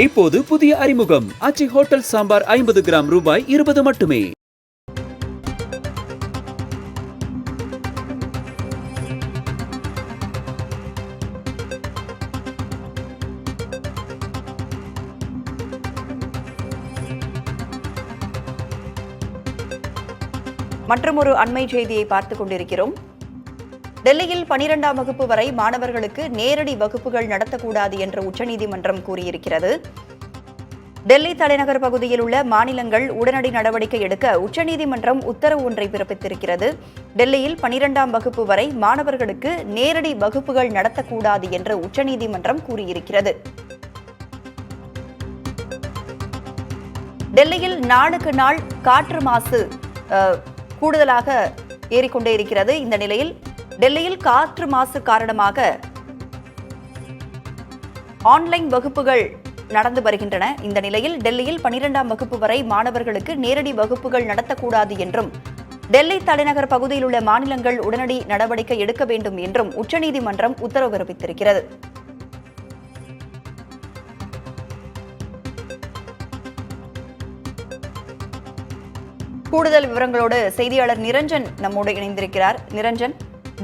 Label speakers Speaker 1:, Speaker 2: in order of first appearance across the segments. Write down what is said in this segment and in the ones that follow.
Speaker 1: இப்போது புதிய அறிமுகம் ஆச்சி ஹோட்டல் சாம்பார் 50 கிராம் ரூபாய் 20 மட்டுமே.
Speaker 2: மற்றொரு அண்மை செய்தியை பார்த்துக் கொண்டிருக்கிறோம். டெல்லியில் 12ஆம் வகுப்பு வரை மாணவர்களுக்கு நேரடி வகுப்புகள் நடத்தக்கூடாது என்று உச்சநீதிமன்றம் கூறியிருக்கிறது. டெல்லி தலைநகர் பகுதியில் உள்ள மாநிலங்கள் உடனடி நடவடிக்கை எடுக்க உச்சநீதிமன்றம் உத்தரவு ஒன்றை பிறப்பித்திருக்கிறது. டெல்லியில் 12ஆம் வகுப்பு வரை மாணவர்களுக்கு நேரடி வகுப்புகள் நடத்தக்கூடாது என்று உச்சநீதிமன்றம் கூறியிருக்கிறது. டெல்லியில் நாளுக்கு நாள் காற்று மாசு கூடுதலாக ஏறிக்கொண்டே இருக்கிறது. இந்த நிலையில் டெல்லியில் காற்று மாசு காரணமாக ஆன்லைன் வகுப்புகள் நடந்து வருகின்றன. இந்த நிலையில் டெல்லியில் 12ஆம் வகுப்பு வரை மாணவர்களுக்கு நேரடி வகுப்புகள் நடத்தக்கூடாது என்றும் டெல்லி தலைநகர் பகுதியில் உள்ள மாநிலங்கள் உடனடி நடவடிக்கை எடுக்க வேண்டும் என்றும் உச்சநீதிமன்றம் உத்தரவு பிறப்பித்திருக்கிறது. கூடுதல் விவரங்களோடு செய்தியாளர் நிரஞ்சன் நம்மோடு இணைந்திருக்கிறார். நிரஞ்சன்,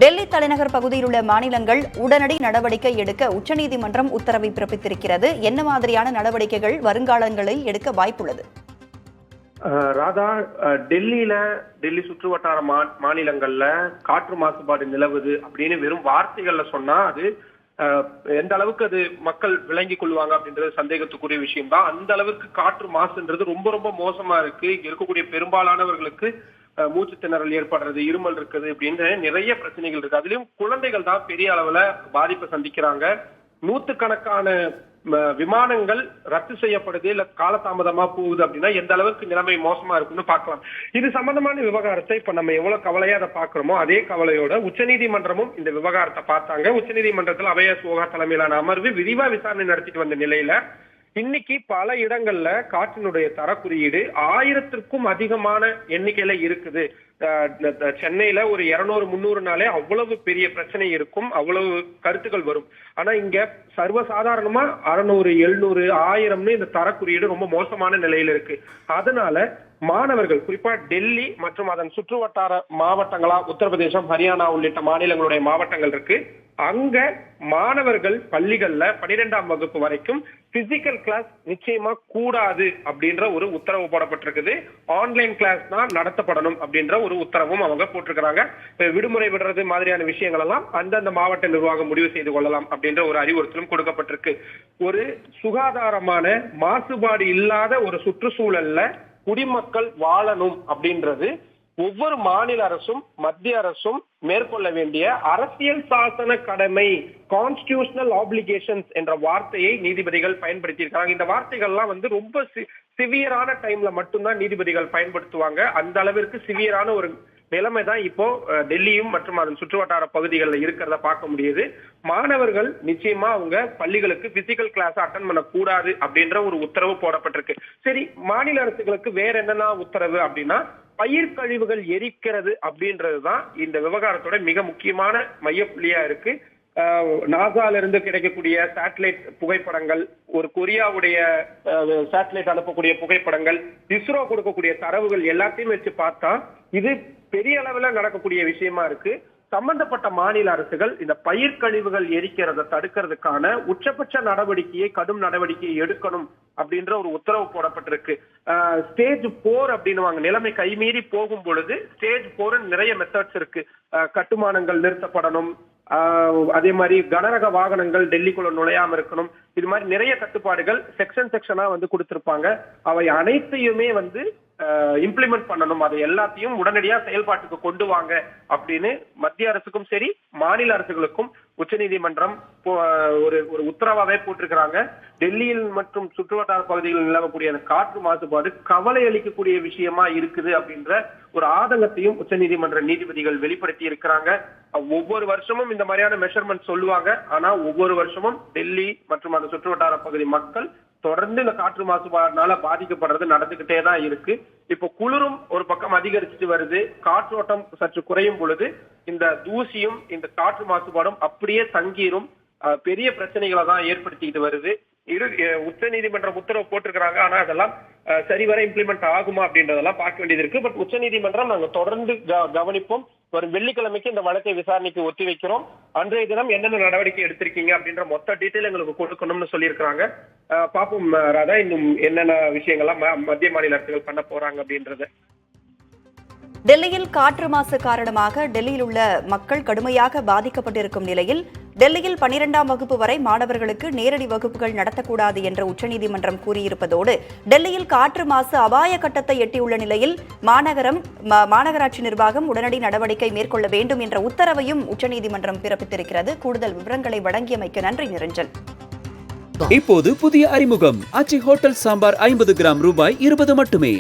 Speaker 2: டெல்லி தலைநகர் பகுதியில் உள்ள மாநிலங்கள் உடனடி நடவடிக்கை எடுக்க உச்சநீதிமன்றம் உத்தரவை பிறப்பித்திருக்கிறது. என்ன மாதிரியான நடவடிக்கைகள் வருங்காலங்களில் எடுக்க வாய்ப்புள்ளது?
Speaker 3: ராதா, டெல்லி சுற்று வட்டார மாநிலங்கள்ல காற்று மாசுபாடு நிலவுது அப்படின்னு வெறும் வார்த்தைகள்ல சொன்னா அது எந்த அளவுக்கு அது மக்கள் விளங்கி கொள்வாங்க அப்படின்றது சந்தேகத்துக்குரிய விஷயம் தான். அந்த அளவுக்கு காற்று மாசுன்றது ரொம்ப ரொம்ப மோசமா இருக்கு. இங்க இருக்கக்கூடிய பெரும்பாலானவர்களுக்கு மூச்சு திணறல் ஏற்படுறது, இருமல் இருக்குது அப்படின்னு நிறைய பிரச்சனைகள் இருக்கு. அதுலயும் குழந்தைகள் தான் பெரிய அளவுல பாதிப்பை சந்திக்கிறாங்க. நூத்துக்கணக்கான விமானங்கள் ரத்து செய்யப்படுது, இல்ல காலதாமதமா போகுது அப்படின்னா எந்த அளவுக்கு நிலைமை மோசமா இருக்குன்னு பார்க்கலாம். இது சம்பந்தமான விவகாரத்தை இப்ப நம்ம எவ்வளவு கவலையா அதை பாக்குறோமோ அதே கவலையோட உச்சநீதிமன்றமும் இந்த விவகாரத்தை பார்த்தாங்க. உச்சநீதிமன்றத்தில் அபய சோகா தலைமையிலான அமர்வு விரிவா விசாரணை நடத்திட்டு வந்த நிலையில இன்னைக்கு பல இடங்கள்ல காற்றினுடைய தர குறியீடு 1000க்கும் அதிகமான எண்ணிக்கையில இருக்குது. சென்னையில ஒரு 200-300 நாளே அவ்வளவு பெரிய பிரச்சனை இருக்கும், அவ்வளவு கருத்துக்கள் வரும். ஆனா இங்க சர்வசாதாரணமா 600, 700, 1000 இந்த தர குறியீடு ரொம்ப மோசமான நிலையில இருக்கு. அதனால மாணவர்கள், குறிப்பா டெல்லி மற்றும் அதன் சுற்று வட்டார மாவட்டங்களா உத்தரப்பிரதேசம், ஹரியானா உள்ளிட்ட மாநிலங்களுடைய மாவட்டங்கள் இருக்கு. அங்க மாணவர்கள் பள்ளிகள்ல 12ஆம் வகுப்பு வரைக்கும் பிசிக்கல் கிளாஸ் நிச்சயமா கூடாது அப்படின்ற ஒரு உத்தரவு போடப்பட்டிருக்குது. ஆன்லைன் கிளாஸ் தான் நடத்தப்படணும் அப்படின்ற ஒரு உத்தரவும் அவங்க போட்டிருக்கிறாங்க. விடுமுறை விடுறது மாதிரியான விஷயங்கள் எல்லாம் அந்தந்த மாவட்ட நிர்வாகம் முடிவு செய்து கொள்ளலாம் அப்படின்ற ஒரு அறிவுறுத்தலும் கொடுக்கப்பட்டிருக்கு. ஒரு சுகாதாரமான மாசுபாடு இல்லாத ஒரு சுற்றுச்சூழல்ல குடிமக்கள் வாழணும் அப்படின்றது ஒவ்வொரு மாநில அரசும் மத்திய அரசும் மேற்கொள்ள வேண்டிய அரசியல் சாசன கடமை, கான்ஸ்டிடியூஷனல் ஆப்ளிகேஷன்ஸ் என்ற வார்த்தையை நீதிபதிகள் பயன்படுத்தியிருக்காங்க. இந்த வார்த்தைகள்லாம் ரொம்ப சிவியரான டைம்ல மட்டும்தான் நீதிபதிகள் பயன்படுத்துவாங்க. அந்த அளவிற்கு சிவியரான ஒரு நிலைமை தான் இப்போ டெல்லியும் மற்றும் அதன் சுற்றுவட்டார பகுதிகளில் இருக்கிறத பார்க்க முடியுது. மாணவர்கள் நிச்சயமா அவங்க பள்ளிகளுக்கு பிசிக்கல் கிளாஸ் அட்டன் பண்ணக்கூடாது அப்படின்ற ஒரு உத்தரவு போடப்பட்டிருக்கு. சரி, மாநில அரசுகளுக்கு வேற என்னென்ன உத்தரவு அப்படின்னா, பயிர் கழிவுகள் எரிக்கிறது அப்படின்றதுதான் இந்த விவகாரத்தோட மிக முக்கியமான மையப்புள்ளியா இருக்கு. நாசால இருந்து கிடைக்கக்கூடிய சேட்டலைட் புகைப்படங்கள், ஒரு கொரியாவுடைய சேட்டலைட் அனுப்பக்கூடிய புகைப்படங்கள், இஸ்ரோ கொடுக்கக்கூடிய தரவுகள் எல்லாத்தையும் வச்சு பார்த்தா இது பெரிய அளவுல நடக்கக்கூடிய விஷயமா இருக்கு. சம்பந்தப்பட்ட மாநில அரசுகள் இந்த பயிர் கழிவுகள் எரிக்கிறத தடுக்கிறதுக்கான உச்சபட்ச நடவடிக்கையை, கடும் நடவடிக்கையை எடுக்கணும் அப்படின்ற ஒரு உத்தரவு போடப்பட்டிருக்கு. ஸ்டேஜ் 4 அப்படின்னு நிலைமை கைமீறி போகும் பொழுது ஸ்டேஜ் 4 நிறைய மெத்தட்ஸ் இருக்கு. கட்டுமானங்கள் நிறுத்தப்படணும், அதே மாதிரி கனரக வாகனங்கள் டெல்லிக்குள்ள நுழையாம இருக்கணும். இது மாதிரி நிறைய கட்டுப்பாடுகள் செக்ஷனா கொடுத்திருப்பாங்க. அவை அனைத்தையுமே இம்ப்ளிமெண்ட் பண்ணணும். அதை எல்லாத்தையும் உடனடியா செயல்பாட்டுக்கு கொண்டு வாங்க அப்படின்னு மத்திய அரசுக்கும் சரி மாநில அரசுகளுக்கும் உச்சநீதிமன்றம் ஒரு உத்தரவாவே போட்டிருக்கிறாங்க. டெல்லியில் மற்றும் சுற்றுவட்டார பகுதிகளில் நிலவக்கூடிய காற்று மாசுபாடு கவலை அளிக்கக்கூடிய விஷயமா இருக்குது அப்படின்ற ஒரு ஆதங்கத்தையும் உச்சநீதிமன்ற நீதிபதிகள் வெளிப்படுத்தி இருக்கிறாங்க. ஒவ்வொரு வருஷமும் இந்த மாதிரியான மெஷர்மெண்ட் சொல்லுவாங்க. ஆனா ஒவ்வொரு வருஷமும் டெல்லி மற்றும் அந்த சுற்றுவட்டார பகுதி மக்கள் தொடர்ந்து இந்த காற்று மாசுபாடுனால பாதிக்கப்படுறது நடந்துகிட்டே தான் இருக்கு. இப்போ குளிரும் ஒரு பக்கம் அதிகரிச்சுட்டு வருது, காற்றோட்டம் சற்று குறையும் பொழுது இந்த தூசியும் இந்த காற்று மாசுபாடும் அப்படியே தங்கீரும் பெரிய பிரச்சனைகளை தான் ஏற்படுத்திக்கிட்டு வருது. உச்ச நீதிமன்றம் உத்தரவு போட்டிருக்கிறாங்க. ஆனா அதெல்லாம் சரிவர இம்ப்ளிமெண்ட் ஆகுமா அப்படின்றதெல்லாம் பார்க்க வேண்டியது இருக்கு. பட் உச்ச நீதிமன்றம் நாங்க தொடர்ந்து கவனிப்போம். வரும் வெள்ளிக்கிழமைக்கு இந்த வழக்கை விசாரணைக்கு ஒத்தி வைக்கிறோம். அன்றைய தினம் என்னென்ன நடவடிக்கை எடுத்திருக்கீங்க அப்படின்ற மொத்த டீட்டெயில் எங்களுக்கு கொடுக்கணும்னு சொல்லியிருக்கிறாங்க. பாப்போம் ராதா, இன்னும் என்னென்ன விஷயங்கள்லாம் மத்திய மாநில அரசுகள் பண்ண போறாங்க அப்படின்றது.
Speaker 2: டெல்லியில் காற்று மாசு காரணமாக டெல்லியில் உள்ள மக்கள் கடுமையாக பாதிக்கப்பட்டிருக்கும் நிலையில் டெல்லியில் 12ஆம் வகுப்பு வரை மாணவர்களுக்கு நேரடி வகுப்புகள் நடத்தக்கூடாது என்று உச்சநீதிமன்றம் கூறியிருப்பதோடு டெல்லியில் காற்று மாசு அபாய கட்டத்தை எட்டியுள்ள நிலையில் மாநகராட்சி நிர்வாகம் உடனடி நடவடிக்கை மேற்கொள்ள வேண்டும் என்ற உத்தரவையும் உச்சநீதிமன்றம் பிறப்பித்திருக்கிறது. கூடுதல் விவரங்களை வழங்கியமைக்கு நன்றி நிரஞ்சன்.
Speaker 1: இப்போது புதிய அறிமுகம் ஆச்சி ஹோட்டல் சாம்பார் 50 கிராம் ரூபாய் 20 மட்டுமே.